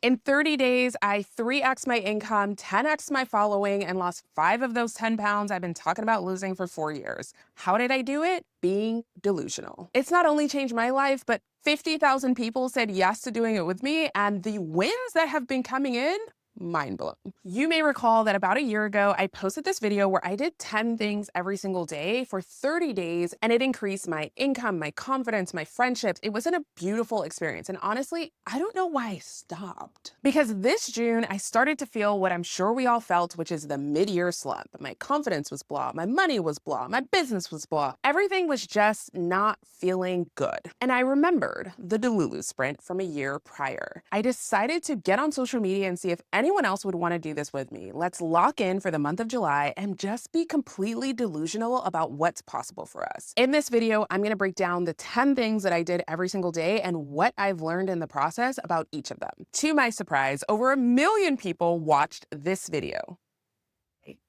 In 30 days, I 3x my income, 10x my following, and lost 5 of those 10 pounds I've been talking about losing for 4 years. How did I do it? Being delusional. It's not only changed my life, but 50,000 people said yes to doing it with me, and the wins that have been coming in, mind blown. You may recall that about a year ago, I posted this video where I did 10 things every single day for 30 days, and it increased my income, my confidence, my friendships. It was a beautiful experience. And honestly, I don't know why I stopped. Because this June, I started to feel what I'm sure we all felt, which is the mid-year slump. My confidence was blah, my money was blah, my business was blah. Everything was just not feeling good. And I remembered the Delulu sprint from a year prior. I decided to get on social media and see if anyone else would want to do this with me. Let's lock in for the month of July and just be completely delusional about what's possible for us. In this video, I'm going to break down the 10 things that I did every single day and what I've learned in the process about each of them. To my surprise, over 1 million people watched this video.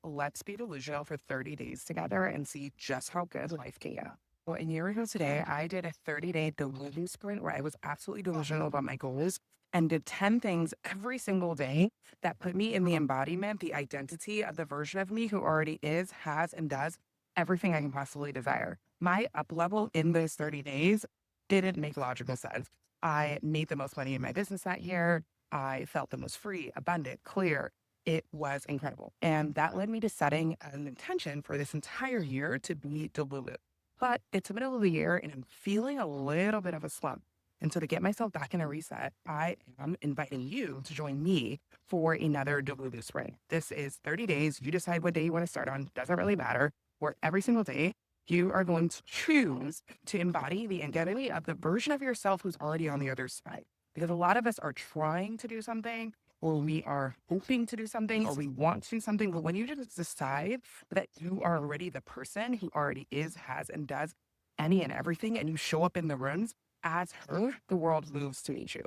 Let's be delusional for 30 days together and see just how good life can get. Well, a year ago today, I did a 30-day Delulu sprint where I was absolutely delusional about my goals and did 10 things every single day that put me in the embodiment, the identity of the version of me who already is, has, and does everything I can possibly desire. My up level in those 30 days didn't make logical sense. I made the most money in my business that year. I felt the most free, abundant, clear. It was incredible. And that led me to setting an intention for this entire year to be Delulu. But it's the middle of the year and I'm feeling a little bit of a slump. And so to get myself back in a reset, I am inviting you to join me for another Delulu sprint. This is 30 days. You decide what day you want to start on. Doesn't really matter. Where every single day you are going to choose to embody the identity of the version of yourself who's already on the other side. Because a lot of us are trying to do something, or we are hoping to do something, or we want to do something. But when you just decide that you are already the person who already is, has, and does any and everything, and you show up in the rooms as her, the world moves to meet you.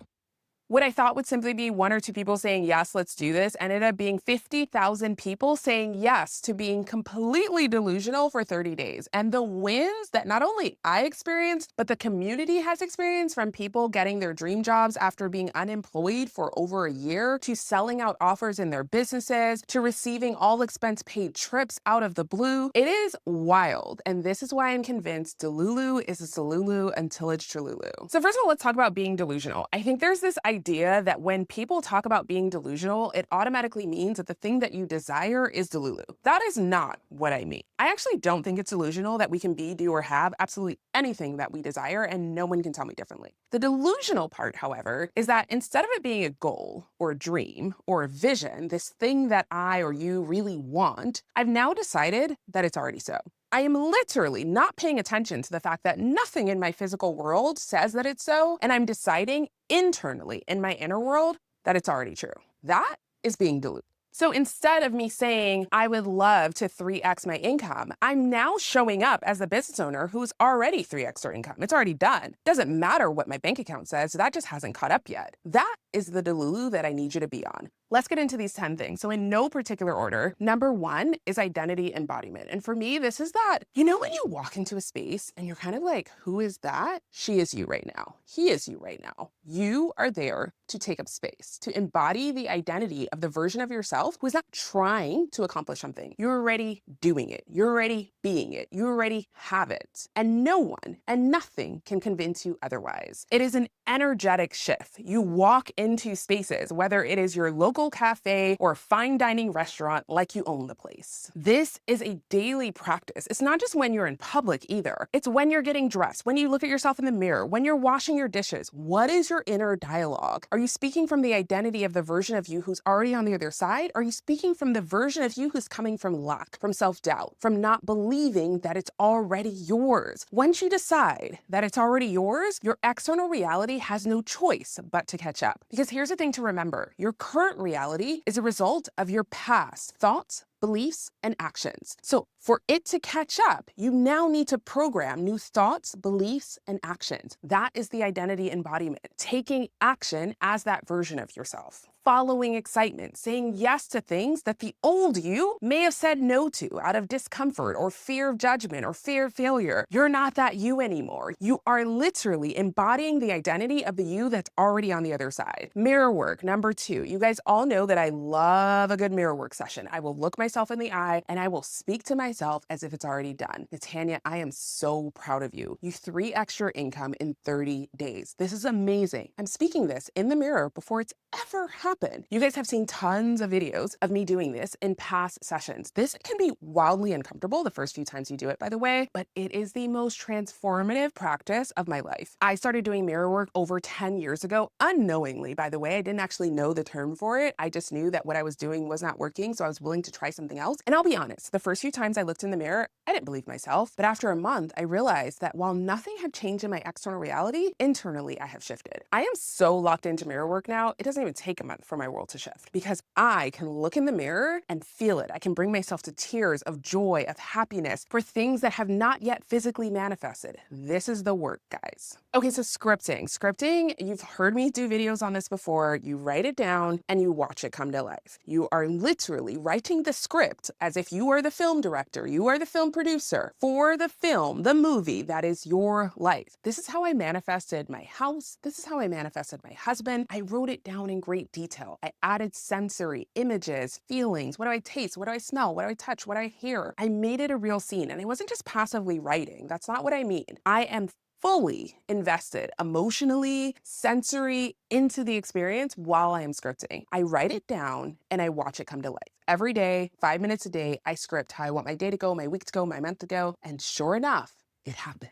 What I thought would simply be 1 or 2 people saying, yes, let's do this, ended up being 50,000 people saying yes to being completely delusional for 30 days. And the wins that not only I experienced, but the community has experienced, from people getting their dream jobs after being unemployed for over a year, to selling out offers in their businesses, to receiving all expense paid trips out of the blue. It is wild. And this is why I'm convinced Delulu is a solulu until it's Trululu. So first of all, let's talk about being delusional. I think there's this idea that when people talk about being delusional, it automatically means that the thing that you desire is Delulu. That is not what I mean. I actually don't think it's delusional that we can be, do, or have absolutely anything that we desire, and no one can tell me differently. The delusional part, however, is that instead of it being a goal or a dream or a vision, this thing that I or you really want, I've now decided that it's already so. I am literally not paying attention to the fact that nothing in my physical world says that it's so, and I'm deciding internally in my inner world that it's already true. That is being deluded. So instead of me saying, I would love to 3x my income, I'm now showing up as the business owner who's already 3x their income. It's already done. Doesn't matter what my bank account says, that just hasn't caught up yet. That is the Delulu that I need you to be on. Let's get into these 10 things. So in no particular order, number 1 is identity embodiment. And for me, this is that, you know, when you walk into a space and you're kind of like, who is that? She is you right now. He is you right now. You are there to take up space, to embody the identity of the version of yourself who is not trying to accomplish something. You're already doing it. You're already being it. You already have it. And no one and nothing can convince you otherwise. It is an energetic shift. You walk into spaces, whether it is your local cafe or a fine dining restaurant, like you own the place. This is a daily practice. It's not just when you're in public either. It's when you're getting dressed, when you look at yourself in the mirror, when you're washing your dishes. What is your inner dialogue? Are you speaking from the identity of the version of you who's already on the other side? Are you speaking from the version of you who's coming from lack, from self-doubt, from not believing that it's already yours? Once you decide that it's already yours, your external reality has no choice but to catch up. Because here's the thing to remember. Your current reality is a result of your past thoughts, beliefs, and actions. So for it to catch up, you now need to program new thoughts, beliefs, and actions. That is the identity embodiment, taking action as that version of yourself. Following excitement, saying yes to things that the old you may have said no to out of discomfort or fear of judgment or fear of failure. You're not that you anymore. You are literally embodying the identity of the you that's already on the other side. Mirror work, number 2. You guys all know that I love a good mirror work session. I will look myself in the eye and I will speak to myself as if it's already done. Natanya, I am so proud of you. You 3x your income in 30 days. This is amazing. I'm speaking this in the mirror before it's ever happened. You guys have seen tons of videos of me doing this in past sessions. This can be wildly uncomfortable the first few times you do it, by the way, but it is the most transformative practice of my life. I started doing mirror work over 10 years ago, unknowingly, by the way. I didn't actually know the term for it. I just knew that what I was doing was not working, so I was willing to try something else. And I'll be honest, the first few times I looked in the mirror, I didn't believe myself. But after a month, I realized that while nothing had changed in my external reality, internally I have shifted. I am so locked into mirror work now, it doesn't even take a month for my world to shift because I can look in the mirror and feel it. I can bring myself to tears of joy, of happiness for things that have not yet physically manifested. This is the work, guys. Okay, so scripting. Scripting, you've heard me do videos on this before. You write it down and you watch it come to life. You are literally writing the script as if you are the film director, you are the film producer for the film, the movie that is your life. This is how I manifested my house. This is how I manifested my husband. I wrote it down in great detail. I added sensory, images, feelings. What do I taste? What do I smell? What do I touch? What do I hear? I made it a real scene. And I wasn't just passively writing. That's not what I mean. I am fully invested emotionally, sensory into the experience while I am scripting. I write it down and I watch it come to life. Every day, 5 minutes a day, I script how I want my day to go, my week to go, my month to go. And sure enough, it happens.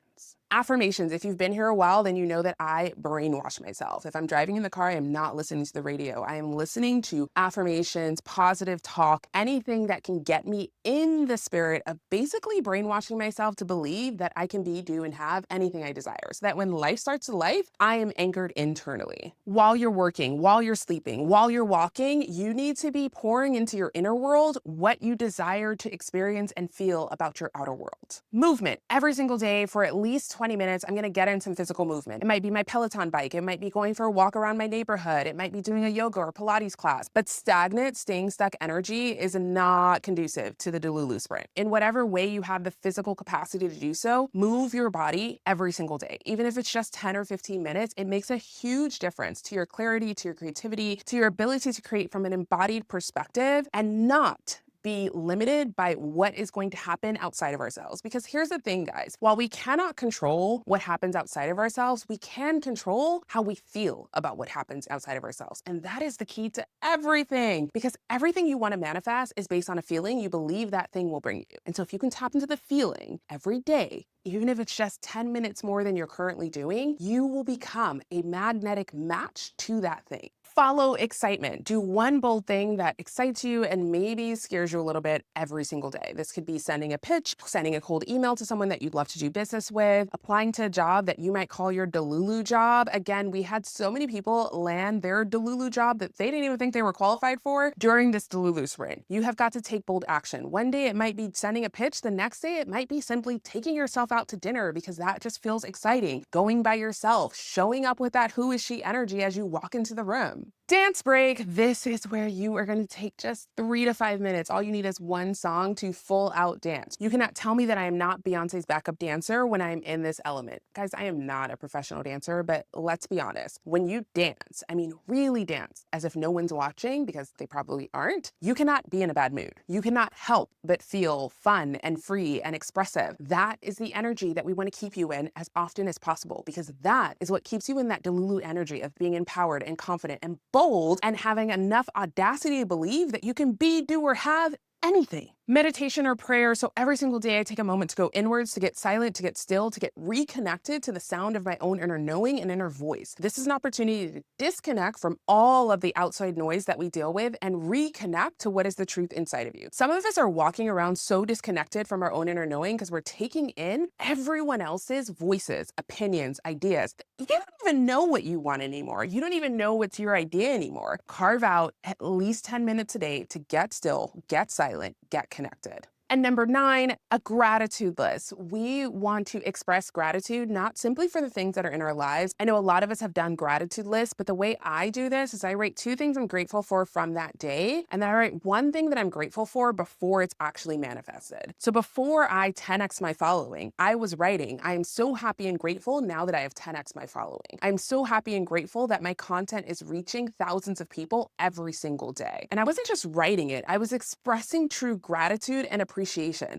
Affirmations. If you've been here a while, then you know that I brainwash myself. If I'm driving in the car, I am not listening to the radio. I am listening to affirmations, positive talk, anything that can get me in the spirit of basically brainwashing myself to believe that I can be, do, and have anything I desire. So that when life starts to life, I am anchored internally. While you're working, while you're sleeping, while you're walking, you need to be pouring into your inner world what you desire to experience and feel about your outer world. Movement. Every single day for at least 20 minutes, I'm gonna get in some physical movement. It might be my Peloton bike. It might be going for a walk around my neighborhood. It might be doing a yoga or Pilates class. But stagnant, staying stuck energy is not conducive to the Delulu sprint. In whatever way you have the physical capacity to do so, move your body every single day. Even if it's just 10 or 15 minutes, it makes a huge difference to your clarity, to your creativity, to your ability to create from an embodied perspective and not be limited by what is going to happen outside of ourselves. Because here's the thing, guys, while we cannot control what happens outside of ourselves, we can control how we feel about what happens outside of ourselves. And that is the key to everything, because everything you want to manifest is based on a feeling you believe that thing will bring you. And so if you can tap into the feeling every day, even if it's just 10 minutes more than you're currently doing, you will become a magnetic match to that thing. Follow excitement. Do one bold thing that excites you and maybe scares you a little bit every single day. This could be sending a pitch, sending a cold email to someone that you'd love to do business with, applying to a job that you might call your Delulu job. Again, we had so many people land their Delulu job that they didn't even think they were qualified for during this Delulu sprint. You have got to take bold action. One day it might be sending a pitch. The next day it might be simply taking yourself out to dinner because that just feels exciting. Going by yourself, showing up with that who is she energy as you walk into the room. Dance break. This is where you are going to take just 3 to 5 minutes. All you need is one song to full out dance. You cannot tell me that I am not Beyonce's backup dancer when I'm in this element. Guys, I am not a professional dancer, but let's be honest. When you dance, I mean really dance, as if no one's watching because they probably aren't, you cannot be in a bad mood. You cannot help but feel fun and free and expressive. That is the energy that we want to keep you in as often as possible because that is what keeps you in that Delulu energy of being empowered and confident and bold and having enough audacity to believe that you can be, do, or have anything. meditation or prayer. So every single day I take a moment to go inwards, to get silent, to get still, to get reconnected to the sound of my own inner knowing and inner voice. This is an opportunity to disconnect from all of the outside noise that we deal with and reconnect to what is the truth inside of you. Some of us are walking around so disconnected from our own inner knowing because we're taking in everyone else's voices, opinions, ideas. You don't even know what you want anymore. You don't even know what's your idea anymore. Carve out at least 10 minutes a day to get still, get silent, get connected. And number 9, a gratitude list. We want to express gratitude, not simply for the things that are in our lives. I know a lot of us have done gratitude lists, but the way I do this is I write 2 things I'm grateful for from that day, and then I write 1 thing that I'm grateful for before it's actually manifested. So before I 10x my following, I was writing, I am so happy and grateful now that I have 10x my following. I'm so happy and grateful that my content is reaching thousands of people every single day. And I wasn't just writing it, I was expressing true gratitude and appreciation.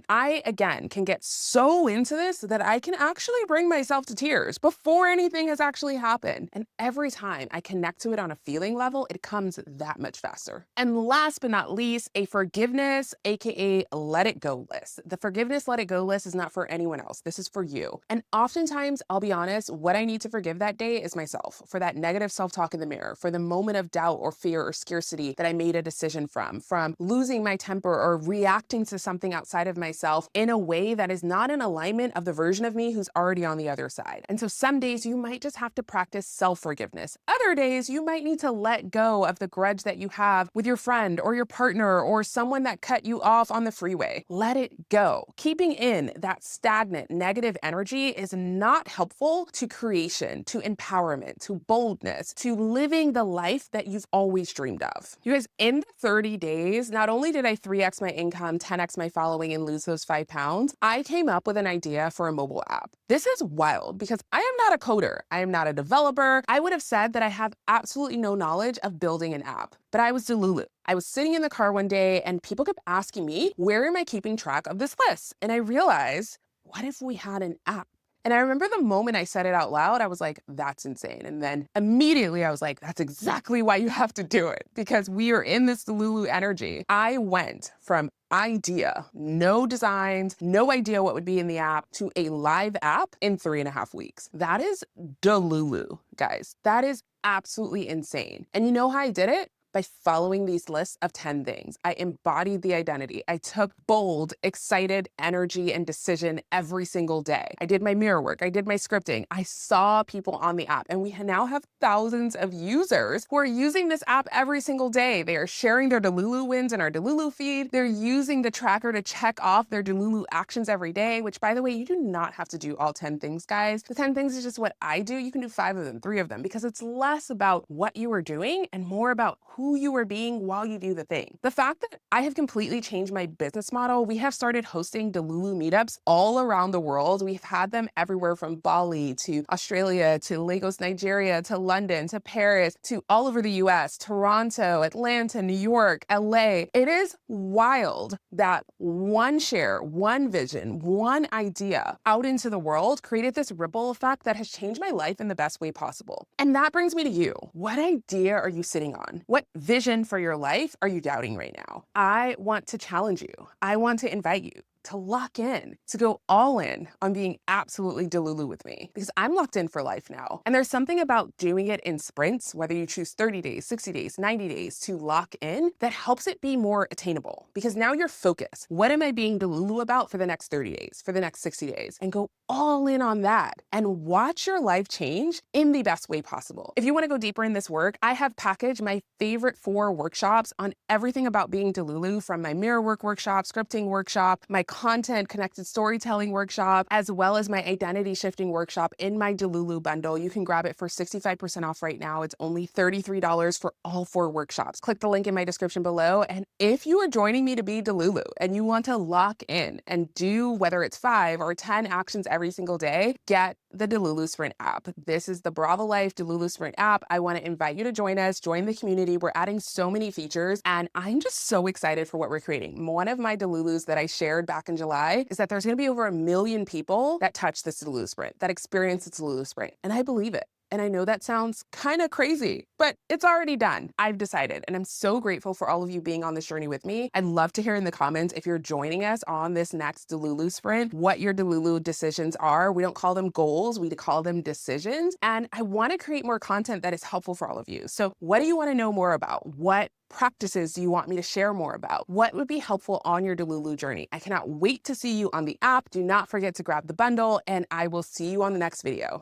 I, again, can get so into this that I can actually bring myself to tears before anything has actually happened. And every time I connect to it on a feeling level, it comes that much faster. And last but not least, a forgiveness, aka let it go list. The forgiveness, let it go list is not for anyone else. This is for you. And oftentimes, I'll be honest, what I need to forgive that day is myself for that negative self-talk in the mirror, for the moment of doubt or fear or scarcity that I made a decision from losing my temper or reacting to something outside of myself in a way that is not in alignment of the version of me who's already on the other side. And so some days you might just have to practice self-forgiveness. Other days you might need to let go of the grudge that you have with your friend or your partner or someone that cut you off on the freeway. Let it go. Keeping in that stagnant negative energy is not helpful to creation, to empowerment, to boldness, to living the life that you've always dreamed of. You guys, in the 30 days, not only did I 3x my income, 10x my following, and lose those 5 pounds, I came up with an idea for a mobile app. This is wild because I am not a coder. I am not a developer. I would have said that I have absolutely no knowledge of building an app, but I was Delulu. I was sitting in the car one day and people kept asking me, where am I keeping track of this list? And I realized, what if we had an app? And I remember the moment I said it out loud, I was like, that's insane. And then immediately I was like, that's exactly why you have to do it, because we are in this Delulu energy. I went from idea, no designs, no idea what would be in the app, to a live app in 3.5 weeks. That is Delulu, guys. That is absolutely insane. And you know how I did it? By following these lists of 10 things. I embodied the identity. I took bold, excited energy and decision every single day. I did my mirror work. I did my scripting. I saw people on the app, and we now have thousands of users who are using this app every single day. They are sharing their Delulu wins in our Delulu feed. They're using the tracker to check off their Delulu actions every day, which, by the way, you do not have to do all 10 things, guys. The 10 things is just what I do. You can do 5 of them, 3 of them, because it's less about what you are doing and more about who you are being while you do the thing. The fact that I have completely changed my business model, we have started hosting Delulu meetups all around the world. We've had them everywhere from Bali to Australia to Lagos, Nigeria, to London, to Paris, to all over the US, Toronto, Atlanta, New York, LA. It is wild that one share, one vision, one idea out into the world created this ripple effect that has changed my life in the best way possible. And that brings me to you. What idea are you sitting on? What vision for your life are you doubting right now? I want to challenge you. I want to invite you to lock in, to go all in on being absolutely Delulu with me, because I'm locked in for life now. And there's something about doing it in sprints, whether you choose 30 days, 60 days, 90 days to lock in, that helps it be more attainable, because now you're focused. What am I being Delulu about for the next 30 days, for the next 60 days? And go all in on that and watch your life change in the best way possible. If you want to go deeper in this work, I have packaged my favorite 4 workshops on everything about being Delulu, from my mirror work workshop, scripting workshop, my content connected storytelling workshop, as well as my identity shifting workshop in my Delulu bundle. You can grab it for 65% off right now. It's only $33 for all 4 workshops. Click the link in my description below. And if you are joining me to be Delulu and you want to lock in and do whether it's 5 or 10 actions every single day, get the Delulu Sprint app. This is the Bravo Life Delulu Sprint app. I want to invite you to join us, join the community. We're adding so many features, and I'm just so excited for what we're creating. One of my Delulus that I shared back in July is that there's going to be over 1 million people that touch this Delulu Sprint, that experience this Delulu Sprint, and I believe it. And I know that sounds kind of crazy, but it's already done. I've decided, and I'm so grateful for all of you being on this journey with me. I'd love to hear in the comments if you're joining us on this next Delulu sprint, what your Delulu decisions are. We don't call them goals, we call them decisions. And I want to create more content that is helpful for all of you. So what do you want to know more about? What practices do you want me to share more about? What would be helpful on your Delulu journey? I cannot wait to see you on the app. Do not forget to grab the bundle, and I will see you on the next video.